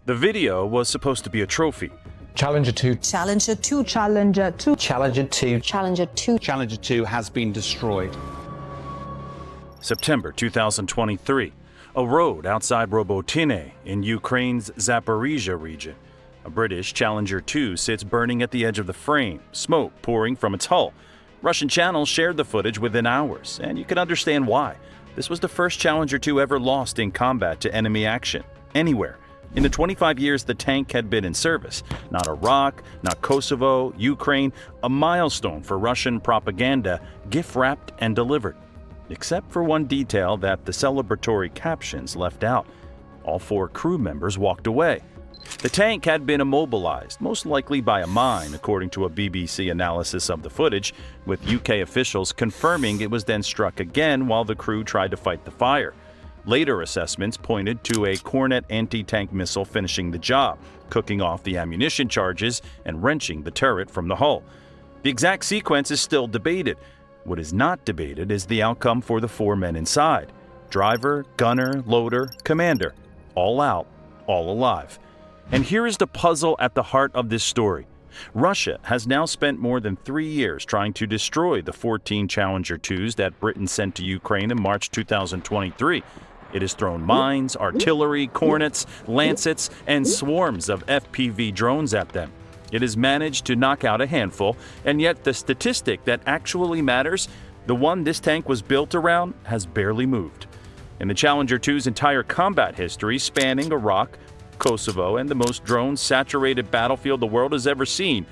The video was supposed to be a trophy. Challenger 2. Challenger 2. Challenger 2. Challenger 2. Challenger 2. Challenger 2 has been destroyed. September 2023. A road outside Robotyne in Ukraine's Zaporizhia region. A British Challenger 2 sits burning at the edge of the frame, smoke pouring from its hull. Russian channels shared the footage within hours, and you can understand why. This was the first Challenger 2 ever lost in combat to enemy action, anywhere. In the 25 years the tank had been in service, not Iraq, not Kosovo, Ukraine, a milestone for Russian propaganda, gift-wrapped and delivered. Except for one detail that the celebratory captions left out. All 4 crew members walked away. The tank had been immobilized, most likely by a mine, according to a BBC analysis of the footage, with UK officials confirming it was then struck again while the crew tried to fight the fire. Later assessments pointed to a Kornet anti-tank missile finishing the job, cooking off the ammunition charges and wrenching the turret from the hull. The exact sequence is still debated. What is not debated is the outcome for the 4 men inside. Driver, gunner, loader, commander. All out, all alive. And here is the puzzle at the heart of this story. Russia has now spent more than 3 years trying to destroy the 14 Challenger 2s that Britain sent to Ukraine in March 2023. It has thrown mines, artillery, Kornets, Lancets, and swarms of FPV drones at them. It has managed to knock out a handful, and yet the statistic that actually matters, the one this tank was built around, has barely moved. In the Challenger 2's entire combat history, spanning Iraq, Kosovo, and the most drone-saturated battlefield the world has ever seen,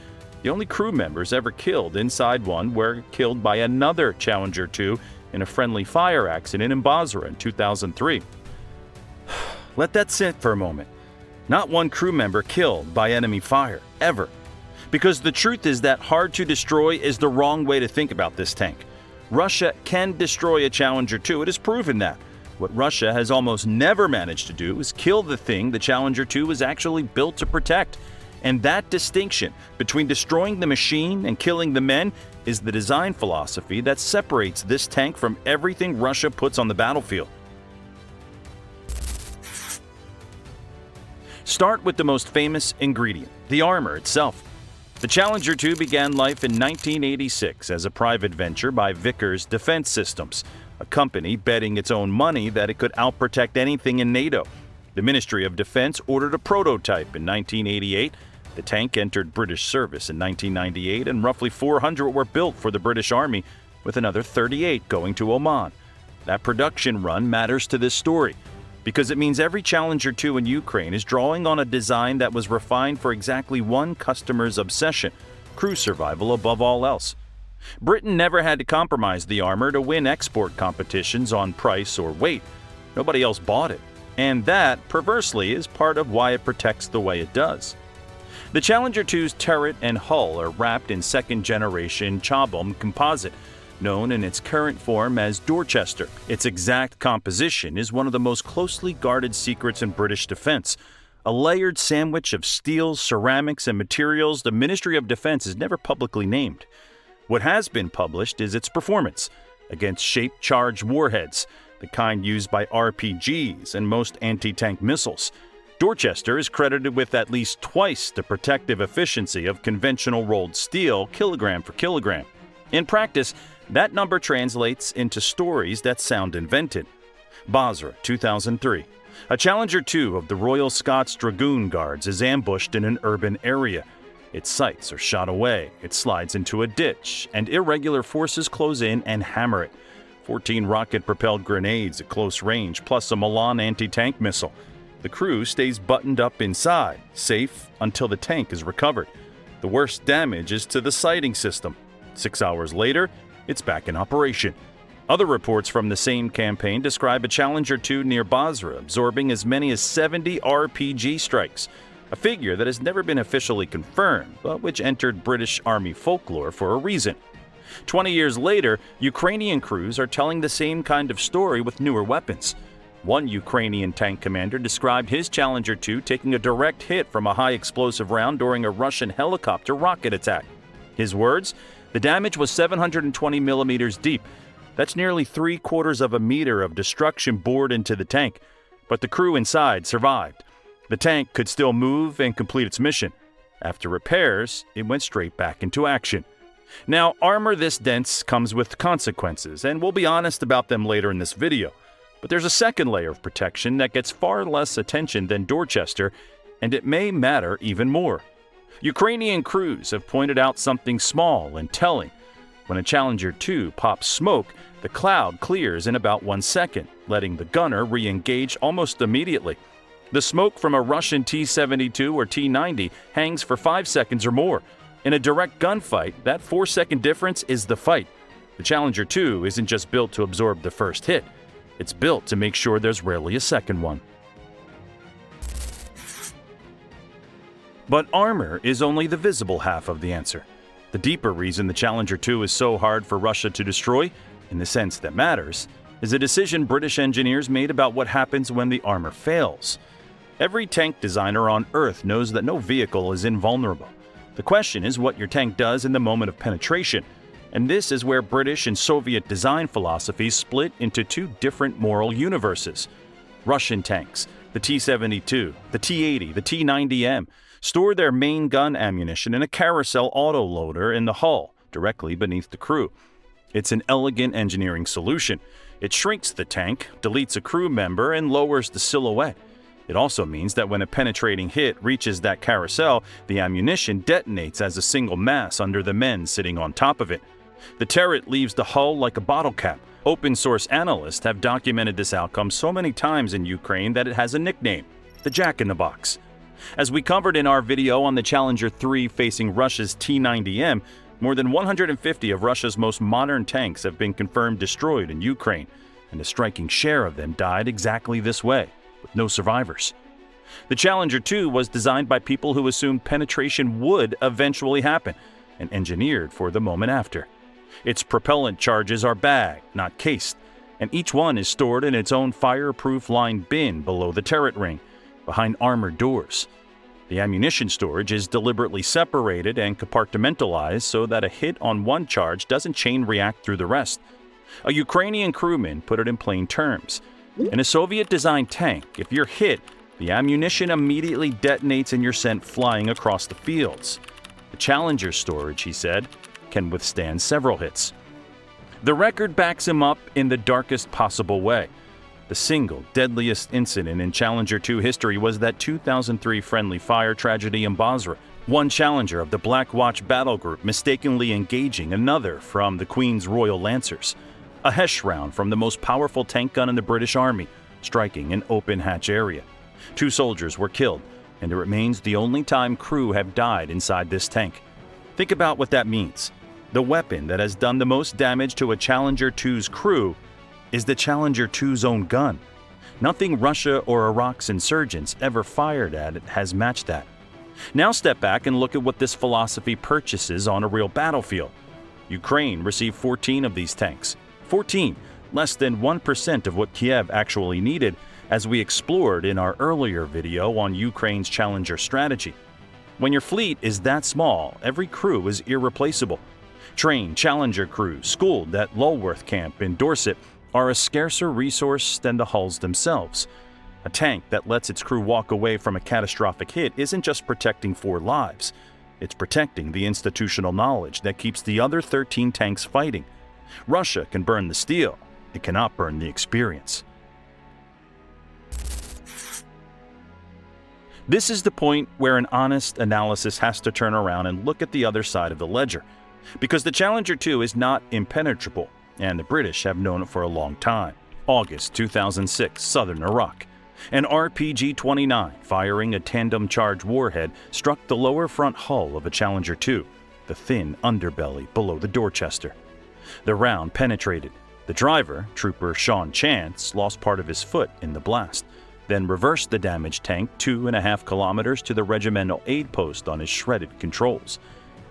the only crew members ever killed inside one were killed by another Challenger 2 in a friendly fire accident in Basra in 2003. Let that sit for a moment. Not one crew member killed by enemy fire, ever. Because the truth is that hard to destroy is the wrong way to think about this tank. Russia can destroy a Challenger 2, it has proven that. What Russia has almost never managed to do is kill the thing the Challenger 2 was actually built to protect. And that distinction between destroying the machine and killing the men is the design philosophy that separates this tank from everything Russia puts on the battlefield. Start with the most famous ingredient, the armor itself. The Challenger 2 began life in 1986 as a private venture by Vickers Defense Systems, a company betting its own money that it could outprotect anything in NATO. The Ministry of Defense ordered a prototype in 1988. The tank entered British service in 1998, and roughly 400 were built for the British Army, with another 38 going to Oman. That production run matters to this story, because it means every Challenger 2 in Ukraine is drawing on a design that was refined for exactly one customer's obsession: crew survival above all else. Britain never had to compromise the armor to win export competitions on price or weight. Nobody else bought it. And that, perversely, is part of why it protects the way it does. The Challenger 2's turret and hull are wrapped in second-generation Chobham composite, known in its current form as Dorchester. Its exact composition is one of the most closely guarded secrets in British defense. A layered sandwich of steels, ceramics, and materials the Ministry of Defense has never publicly named. What has been published is its performance against shape-charged warheads, the kind used by RPGs and most anti-tank missiles. Dorchester is credited with at least twice the protective efficiency of conventional rolled steel, kilogram for kilogram. In practice, that number translates into stories that sound invented. Basra, 2003. A Challenger 2 of the Royal Scots Dragoon Guards is ambushed in an urban area. Its sights are shot away, it slides into a ditch, and irregular forces close in and hammer it. 14 rocket-propelled grenades at close range, plus a MILAN anti-tank missile. The crew stays buttoned up inside, safe until the tank is recovered. The worst damage is to the sighting system. 6 hours later, it's back in operation. Other reports from the same campaign describe a Challenger 2 near Basra absorbing as many as 70 RPG strikes, a figure that has never been officially confirmed, but which entered British Army folklore for a reason. 20 years later, Ukrainian crews are telling the same kind of story with newer weapons. One Ukrainian tank commander described his Challenger 2 taking a direct hit from a high-explosive round during a Russian helicopter rocket attack. His words, "The damage was 720 millimeters deep. That's nearly 3/4 of a meter of destruction bored into the tank. But the crew inside survived. The tank could still move and complete its mission. After repairs, it went straight back into action. Now, armor this dense comes with consequences, and we'll be honest about them later in this video. But there's a second layer of protection that gets far less attention than Dorchester, and it may matter even more. Ukrainian crews have pointed out something small and telling. When a Challenger 2 pops smoke, the cloud clears in about 1 second, letting the gunner re-engage almost immediately. The smoke from a Russian T-72 or T-90 hangs for 5 seconds or more. In a direct gunfight, that 4-second difference is the fight. The Challenger 2 isn't just built to absorb the first hit. It's built to make sure there's rarely a second one. But armor is only the visible half of the answer. The deeper reason the Challenger 2 is so hard for Russia to destroy, in the sense that matters, is a decision British engineers made about what happens when the armor fails. Every tank designer on Earth knows that no vehicle is invulnerable. The question is what your tank does in the moment of penetration, and this is where British and Soviet design philosophies split into two different moral universes. Russian tanks, the T-72, the T-80, the T-90M, store their main gun ammunition in a carousel autoloader in the hull, directly beneath the crew. It's an elegant engineering solution. It shrinks the tank, deletes a crew member, and lowers the silhouette. It also means that when a penetrating hit reaches that carousel, the ammunition detonates as a single mass under the men sitting on top of it. The turret leaves the hull like a bottle cap. Open-source analysts have documented this outcome so many times in Ukraine that it has a nickname, the Jack-in-the-Box. As we covered in our video on the Challenger 3 facing Russia's T-90M, more than 150 of Russia's most modern tanks have been confirmed destroyed in Ukraine, and a striking share of them died exactly this way, with no survivors. The Challenger 2 was designed by people who assumed penetration would eventually happen, and engineered for the moment after. Its propellant charges are bagged, not cased, and each one is stored in its own fireproof lined bin below the turret ring, behind armored doors. The ammunition storage is deliberately separated and compartmentalized so that a hit on one charge doesn't chain react through the rest. A Ukrainian crewman put it in plain terms. In a Soviet-designed tank, if you're hit, the ammunition immediately detonates and you're sent flying across the fields. The Challenger storage, he said, can withstand several hits. The record backs him up in the darkest possible way. The single deadliest incident in Challenger 2 history was that 2003 friendly fire tragedy in Basra, one Challenger of the Black Watch battle group mistakenly engaging another from the Queen's Royal Lancers. A Hesh round from the most powerful tank gun in the British Army, striking an open hatch area. 2 soldiers were killed, and it remains the only time crew have died inside this tank. Think about what that means. The weapon that has done the most damage to a Challenger 2's crew is the Challenger 2's own gun. Nothing Russia or Iraq's insurgents ever fired at it has matched that. Now step back and look at what this philosophy purchases on a real battlefield. Ukraine received 14 of these tanks. 14, less than 1% of what Kiev actually needed, as we explored in our earlier video on Ukraine's Challenger strategy. When your fleet is that small, every crew is irreplaceable. Trained Challenger crews schooled at Lulworth Camp in Dorset are a scarcer resource than the hulls themselves. A tank that lets its crew walk away from a catastrophic hit isn't just protecting 4 lives. It's protecting the institutional knowledge that keeps the other 13 tanks fighting. Russia can burn the steel. It cannot burn the experience. This is the point where an honest analysis has to turn around and look at the other side of the ledger. Because the Challenger 2 is not impenetrable, and the British have known it for a long time. August 2006, southern Iraq. An RPG-29 firing a tandem-charge warhead struck the lower front hull of a Challenger 2, the thin underbelly below the Dorchester. The round penetrated. The driver, Trooper Sean Chance, lost part of his foot in the blast, then reversed the damaged tank 2.5 kilometers to the regimental aid post on his shredded controls.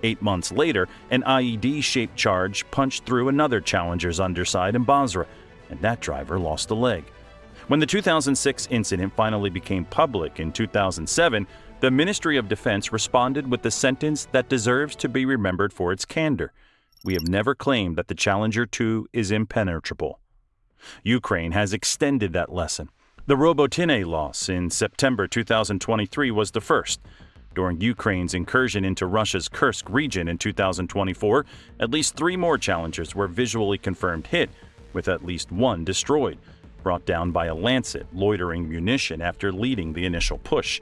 8 months later, an IED-shaped charge punched through another Challenger's underside in Basra, and that driver lost a leg. When the 2006 incident finally became public in 2007, the Ministry of Defense responded with the sentence that deserves to be remembered for its candor. We have never claimed that the Challenger 2 is impenetrable. Ukraine has extended that lesson. The Robotyne loss in September 2023 was the first. During Ukraine's incursion into Russia's Kursk region in 2024, at least 3 more Challengers were visually confirmed hit, with at least 1 destroyed, brought down by a Lancet loitering munition after leading the initial push.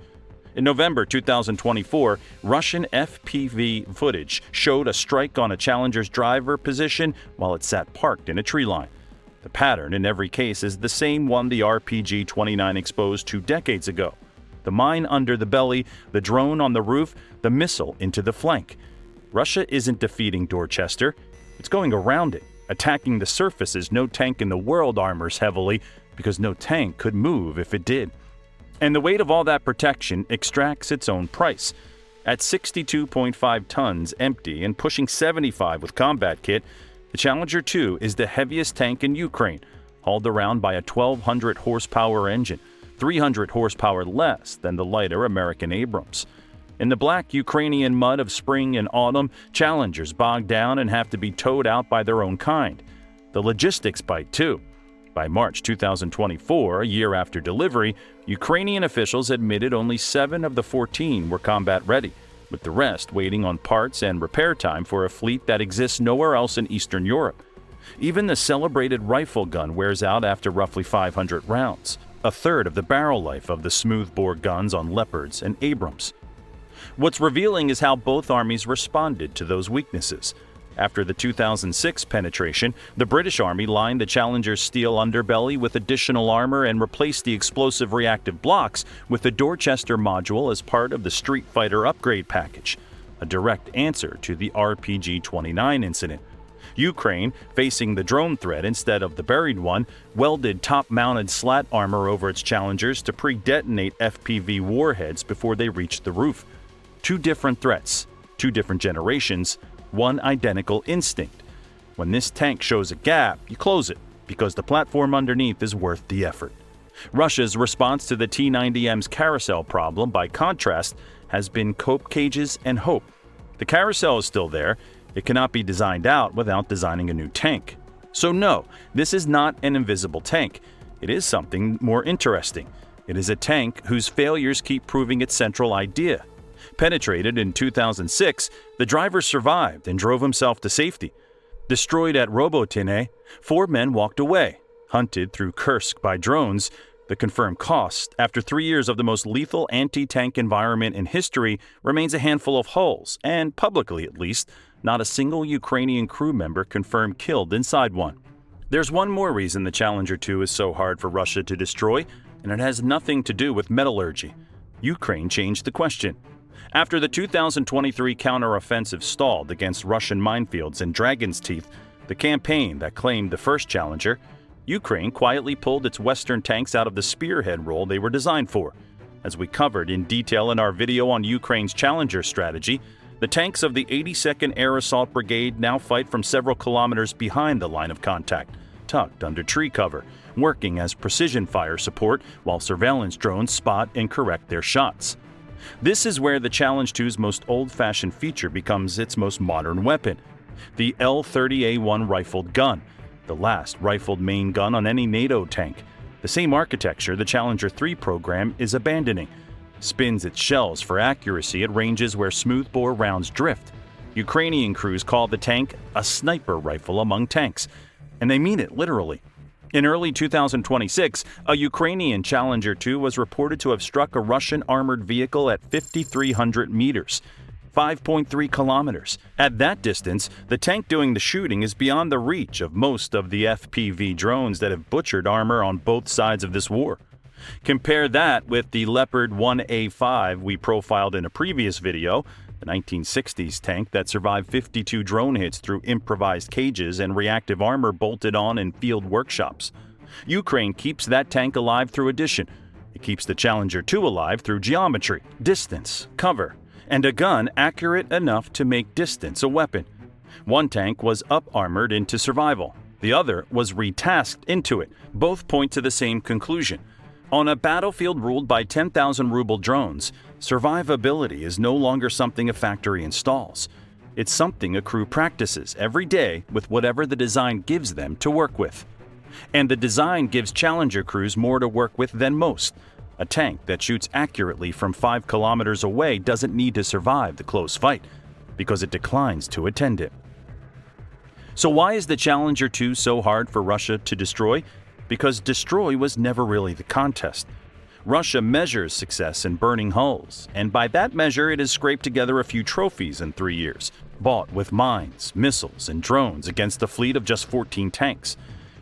In November 2024, Russian FPV footage showed a strike on a Challenger's driver position while it sat parked in a tree line. The pattern in every case is the same one the RPG-29 exposed 2 decades ago. The mine under the belly, the drone on the roof, the missile into the flank. Russia isn't defeating Dorchester, it's going around it, attacking the surfaces no tank in the world armors heavily, because no tank could move if it did. And the weight of all that protection extracts its own price. At 62.5 tons empty and pushing 75 with combat kit, the Challenger 2 is the heaviest tank in Ukraine, hauled around by a 1,200 horsepower engine, 300 horsepower less than the lighter American Abrams. In the black Ukrainian mud of spring and autumn, Challengers bog down and have to be towed out by their own kind. The logistics bite too. By March 2024, a year after delivery, Ukrainian officials admitted only 7 of the 14 were combat ready, with the rest waiting on parts and repair time for a fleet that exists nowhere else in Eastern Europe. Even the celebrated rifle gun wears out after roughly 500 rounds, a third of the barrel life of the smoothbore guns on Leopards and Abrams. What's revealing is how both armies responded to those weaknesses. After the 2006 penetration, the British Army lined the Challenger's steel underbelly with additional armor and replaced the explosive reactive blocks with the Dorchester module as part of the Street Fighter upgrade package, a direct answer to the RPG-29 incident. Ukraine, facing the drone threat instead of the buried one, welded top-mounted slat armor over its Challengers to pre-detonate FPV warheads before they reached the roof. 2 different threats, 2 different generations, 1 identical instinct. When this tank shows a gap, you close it, because the platform underneath is worth the effort. Russia's response to the T-90M's carousel problem, by contrast, has been cope cages and hope. The carousel is still there. It cannot be designed out without designing a new tank. So no, this is not an invisible tank. It is something more interesting. It is a tank whose failures keep proving its central idea. Penetrated in 2006, the driver survived and drove himself to safety. Destroyed at Robotyne, 4 men walked away. Hunted through Kursk by drones, the confirmed cost, after 3 years of the most lethal anti-tank environment in history, remains a handful of hulls, and publicly at least, not a single Ukrainian crew member confirmed killed inside one. There's one more reason the Challenger 2 is so hard for Russia to destroy, and it has nothing to do with metallurgy. Ukraine changed the question. After the 2023 counteroffensive stalled against Russian minefields and Dragon's Teeth, the campaign that claimed the first Challenger, Ukraine quietly pulled its Western tanks out of the spearhead role they were designed for. As we covered in detail in our video on Ukraine's Challenger strategy, the tanks of the 82nd Air Assault Brigade now fight from several kilometers behind the line of contact, tucked under tree cover, working as precision fire support while surveillance drones spot and correct their shots. This is where the Challenge 2's most old-fashioned feature becomes its most modern weapon, the L-30A1 rifled gun, the last rifled main gun on any NATO tank. The same architecture the Challenger 3 program is abandoning. Spins its shells for accuracy at ranges where smoothbore rounds drift. Ukrainian crews call the tank a sniper rifle among tanks, and they mean it literally. In early 2026, a Ukrainian Challenger 2 was reported to have struck a Russian armored vehicle at 5,300 meters, 5.3 kilometers. At that distance, the tank doing the shooting is beyond the reach of most of the FPV drones that have butchered armor on both sides of this war. Compare that with the Leopard 1A5 we profiled in a previous video, the 1960s tank that survived 52 drone hits through improvised cages and reactive armor bolted on in field workshops. Ukraine keeps that tank alive through addition. It keeps the Challenger 2 alive through geometry, distance, cover, and a gun accurate enough to make distance a weapon. One tank was up-armored into survival. The other was retasked into it. Both point to the same conclusion. On a battlefield ruled by 10,000 ruble drones, survivability is no longer something a factory installs. It's something a crew practices every day with whatever the design gives them to work with. And the design gives Challenger crews more to work with than most. A tank that shoots accurately from 5 kilometers away doesn't need to survive the close fight, because it declines to attend it. So why is the Challenger 2 so hard for Russia to destroy? Because destroy was never really the contest. Russia measures success in burning hulls, and by that measure it has scraped together a few trophies in 3 years, bought with mines, missiles, and drones against a fleet of just 14 tanks.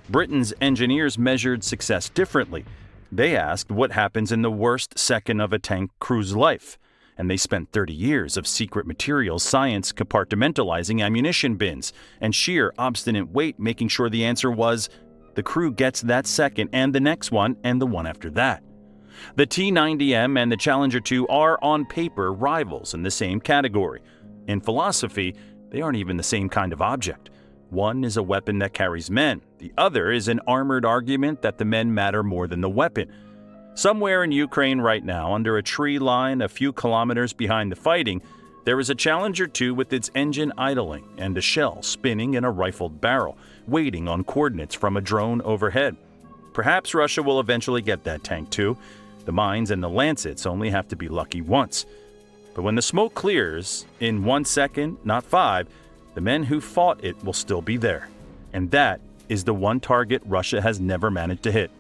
Britain's engineers measured success differently. They asked what happens in the worst second of a tank crew's life, and they spent 30 years of secret materials science compartmentalizing ammunition bins and sheer obstinate wait making sure the answer was the crew gets that second and the next one and the one after that. The T-90M and the Challenger 2 are, on paper, rivals in the same category. In philosophy, they aren't even the same kind of object. One is a weapon that carries men. The other is an armored argument that the men matter more than the weapon. Somewhere in Ukraine right now, under a tree line a few kilometers behind the fighting, there is a Challenger 2 with its engine idling and a shell spinning in a rifled barrel, waiting on coordinates from a drone overhead. Perhaps Russia will eventually get that tank too. The mines and the Lancets only have to be lucky once. But when the smoke clears, in 1 second, not 5, the men who fought it will still be there. And that is the one target Russia has never managed to hit.